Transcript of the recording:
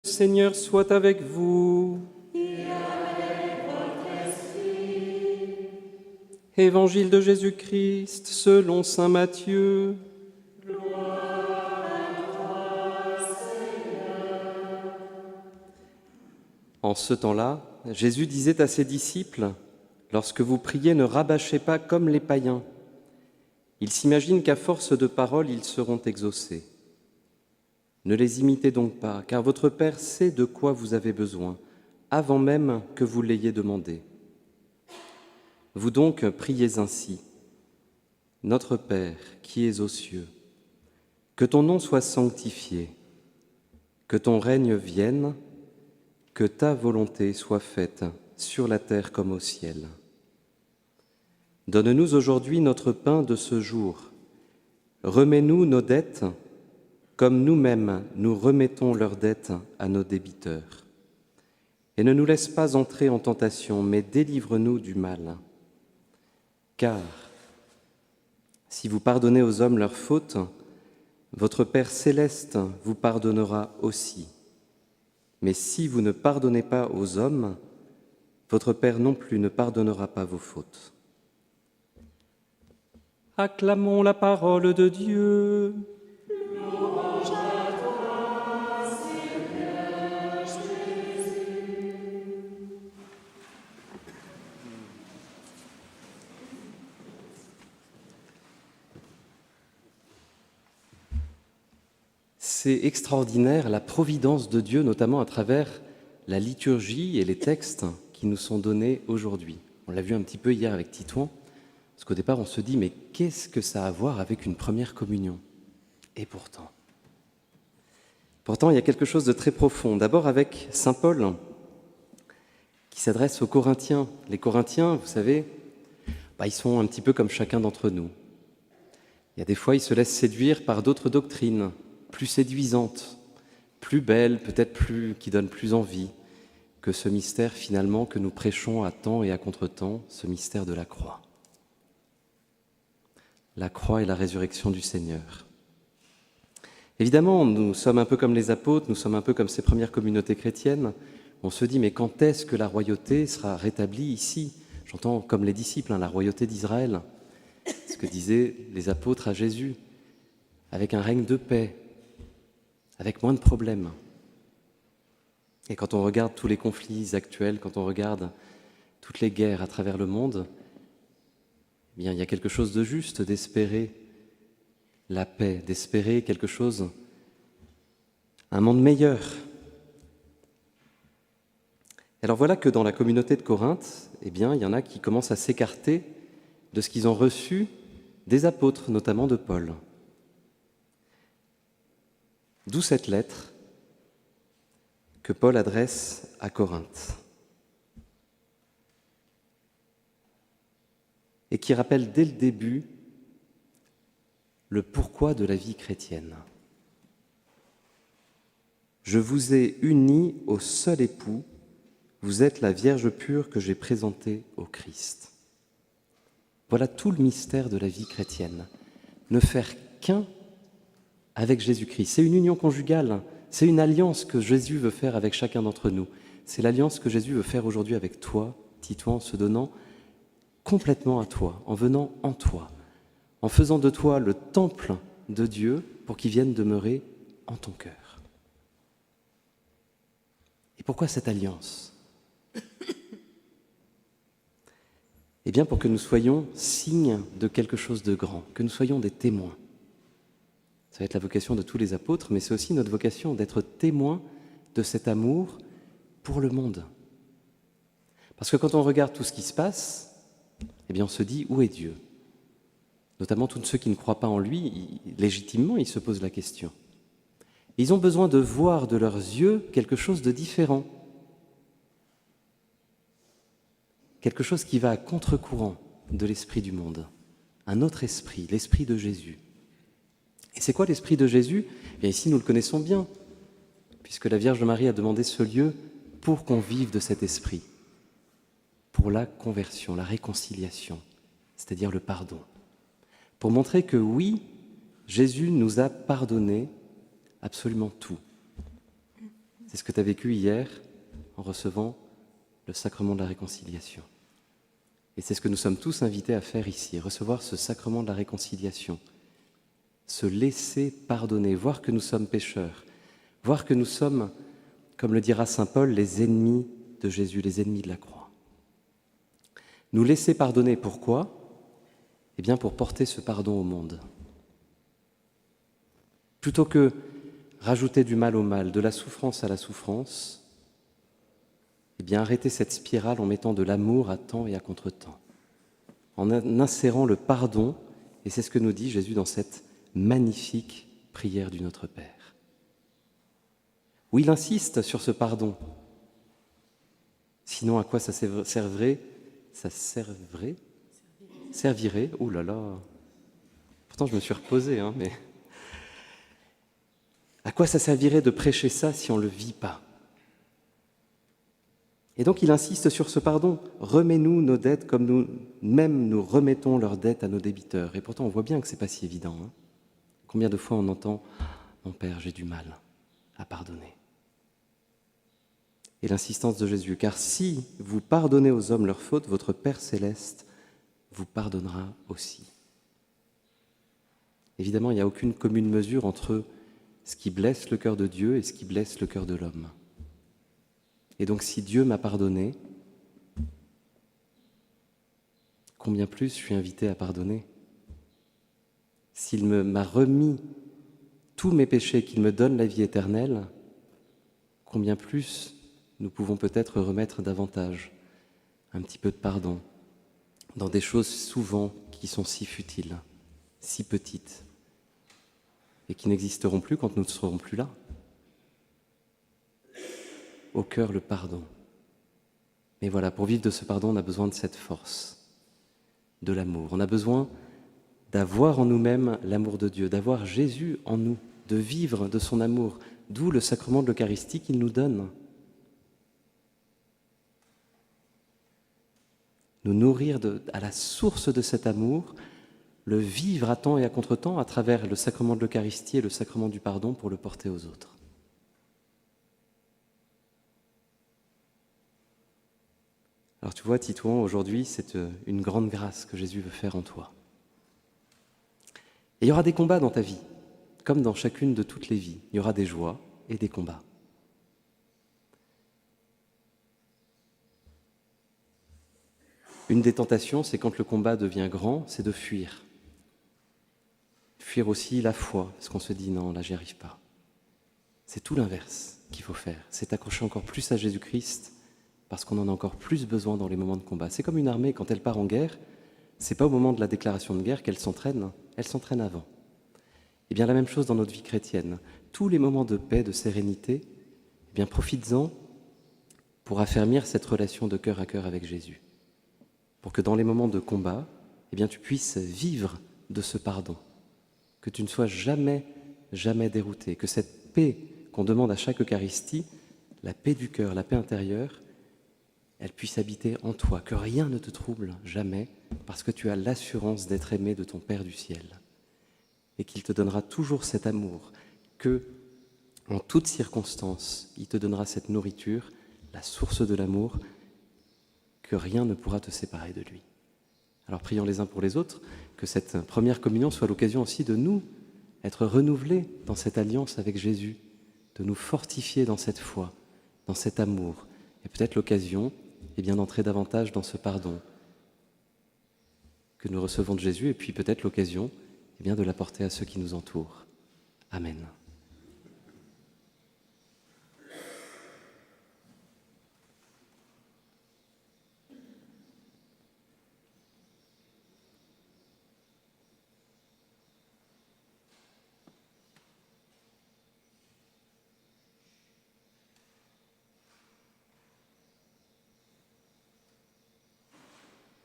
Seigneur soit avec vous. Évangile de Jésus-Christ selon saint Matthieu. En ce temps-là, Jésus disait à ses disciples, « Lorsque vous priez, ne rabâchez pas comme les païens. Ils s'imaginent qu'à force de paroles, ils seront exaucés. Ne les imitez donc pas, car votre Père sait de quoi vous avez besoin, avant même que vous l'ayez demandé. Vous donc priez ainsi. Notre Père qui es aux cieux, que ton nom soit sanctifié, que ton règne vienne, que ta volonté soit faite sur la terre comme au ciel. Donne-nous aujourd'hui notre pain de ce jour. Remets-nous nos dettes, comme nous-mêmes nous remettons leurs dettes à nos débiteurs. Et ne nous laisse pas entrer en tentation, mais délivre-nous du mal. Car si vous pardonnez aux hommes leurs fautes, votre Père céleste vous pardonnera aussi. Mais si vous ne pardonnez pas aux hommes, votre Père non plus ne pardonnera pas vos fautes. » Acclamons la parole de Dieu. Louange à toi, Seigneur Jésus. C'est extraordinaire la providence de Dieu, notamment à travers la liturgie et les textes qui nous sont donnés aujourd'hui. On l'a vu un petit peu hier avec Titouan, parce qu'au départ on se dit mais qu'est-ce que ça a à voir avec une première communion ? Et pourtant, il y a quelque chose de très profond. D'abord avec saint Paul, qui s'adresse aux Corinthiens. Les Corinthiens, vous savez, ils sont un petit peu comme chacun d'entre nous. Il y a des fois, ils se laissent séduire par d'autres doctrines, plus séduisantes, plus belles, peut-être qui donnent plus envie que ce mystère finalement que nous prêchons à temps et à contre-temps, ce mystère de la croix. La croix et la résurrection du Seigneur. Évidemment, nous sommes un peu comme les apôtres, nous sommes un peu comme ces premières communautés chrétiennes. On se dit, mais quand est-ce que la royauté sera rétablie ici ? J'entends comme les disciples, la royauté d'Israël, ce que disaient les apôtres à Jésus, avec un règne de paix, avec moins de problèmes. Et quand on regarde tous les conflits actuels, quand on regarde toutes les guerres à travers le monde, eh bien, il y a quelque chose de juste d'espérer la paix, d'espérer quelque chose, un monde meilleur. Alors voilà que dans la communauté de Corinthe, eh bien, il y en a qui commencent à s'écarter de ce qu'ils ont reçu des apôtres, notamment de Paul. D'où cette lettre que Paul adresse à Corinthe et qui rappelle dès le début le pourquoi de la vie chrétienne. Je vous ai unis au seul époux, vous êtes la Vierge pure que j'ai présentée au Christ. Voilà tout le mystère de la vie chrétienne. Ne faire qu'un avec Jésus-Christ. C'est une union conjugale, c'est une alliance que Jésus veut faire avec chacun d'entre nous. C'est l'alliance que Jésus veut faire aujourd'hui avec toi, Titouan, en se donnant complètement à toi, en venant en toi, en faisant de toi le temple de Dieu pour qu'il vienne demeurer en ton cœur. Et pourquoi cette alliance ? Eh bien, pour que nous soyons signes de quelque chose de grand, que nous soyons des témoins. Ça va être la vocation de tous les apôtres, mais c'est aussi notre vocation d'être témoins de cet amour pour le monde. Parce que quand on regarde tout ce qui se passe, eh bien, on se dit, où est Dieu ? Notamment tous ceux qui ne croient pas en lui, légitimement, ils se posent la question. Ils ont besoin de voir de leurs yeux quelque chose de différent. Quelque chose qui va à contre-courant de l'esprit du monde. Un autre esprit, l'esprit de Jésus. Et c'est quoi l'esprit de Jésus ? Eh bien, ici, nous le connaissons bien, puisque la Vierge Marie a demandé ce lieu pour qu'on vive de cet esprit, pour la conversion, la réconciliation, c'est-à-dire le pardon. Pour montrer que oui, Jésus nous a pardonné absolument tout. C'est ce que tu as vécu hier en recevant le sacrement de la réconciliation. Et c'est ce que nous sommes tous invités à faire ici, recevoir ce sacrement de la réconciliation, se laisser pardonner, voir que nous sommes pécheurs, voir que nous sommes, comme le dira saint Paul, les ennemis de Jésus, les ennemis de la croix. Nous laisser pardonner, pourquoi ? Eh bien pour porter ce pardon au monde. Plutôt que rajouter du mal au mal, de la souffrance à la souffrance, eh bien arrêter cette spirale en mettant de l'amour à temps et à contre-temps, en insérant le pardon, et c'est ce que nous dit Jésus dans cette magnifique prière du Notre Père, où il insiste sur ce pardon. Sinon, à quoi ça servirait ? Servirait, ouh là là, pourtant je me suis reposé, mais à quoi ça servirait de prêcher ça si on ne le vit pas ? Et donc il insiste sur ce pardon. Remets-nous nos dettes comme nous-mêmes nous remettons leurs dettes à nos débiteurs. Et pourtant on voit bien que ce n'est pas si évident. Combien de fois on entend « Mon Père, j'ai du mal à pardonner ». Et l'insistance de Jésus, car si vous pardonnez aux hommes leurs fautes, votre Père céleste vous pardonnera aussi. Évidemment, il n'y a aucune commune mesure entre ce qui blesse le cœur de Dieu et ce qui blesse le cœur de l'homme. Et donc si Dieu m'a pardonné, combien plus je suis invité à pardonner ? S'il m'a remis tous mes péchés, qu'il me donne la vie éternelle, combien plus nous pouvons peut-être remettre davantage un petit peu de pardon dans des choses souvent qui sont si futiles, si petites, et qui n'existeront plus quand nous ne serons plus là. Au cœur le pardon. Mais voilà, pour vivre de ce pardon, on a besoin de cette force, de l'amour. On a besoin d'avoir en nous-mêmes l'amour de Dieu, d'avoir Jésus en nous, de vivre de son amour, d'où le sacrement de l'Eucharistie qu'il nous donne. Nous nourrir à la source de cet amour, le vivre à temps et à contre-temps à travers le sacrement de l'Eucharistie et le sacrement du pardon pour le porter aux autres. Alors tu vois, Titouan, aujourd'hui, c'est une grande grâce que Jésus veut faire en toi. Et il y aura des combats dans ta vie, comme dans chacune de toutes les vies. Il y aura des joies et des combats. Une des tentations, c'est quand le combat devient grand, c'est de fuir. Fuir aussi la foi, parce qu'on se dit non, là j'y arrive pas. C'est tout l'inverse qu'il faut faire, c'est accrocher encore plus à Jésus-Christ, parce qu'on en a encore plus besoin dans les moments de combat. C'est comme une armée, quand elle part en guerre, c'est pas au moment de la déclaration de guerre qu'elle s'entraîne, elle s'entraîne avant. Et bien la même chose dans notre vie chrétienne. Tous les moments de paix, de sérénité, eh bien profites-en pour affermir cette relation de cœur à cœur avec Jésus. Pour que dans les moments de combat, eh bien tu puisses vivre de ce pardon. Que tu ne sois jamais, jamais dérouté. Que cette paix qu'on demande à chaque Eucharistie, la paix du cœur, la paix intérieure, elle puisse habiter en toi, que rien ne te trouble jamais, parce que tu as l'assurance d'être aimé de ton Père du ciel, et qu'il te donnera toujours cet amour, que, en toutes circonstances, il te donnera cette nourriture, la source de l'amour, que rien ne pourra te séparer de lui. Alors prions les uns pour les autres, que cette première communion soit l'occasion aussi de nous être renouvelés dans cette alliance avec Jésus, de nous fortifier dans cette foi, dans cet amour, et peut-être l'occasion d'entrer davantage dans ce pardon que nous recevons de Jésus, et puis peut-être l'occasion de l'apporter à ceux qui nous entourent. Amen.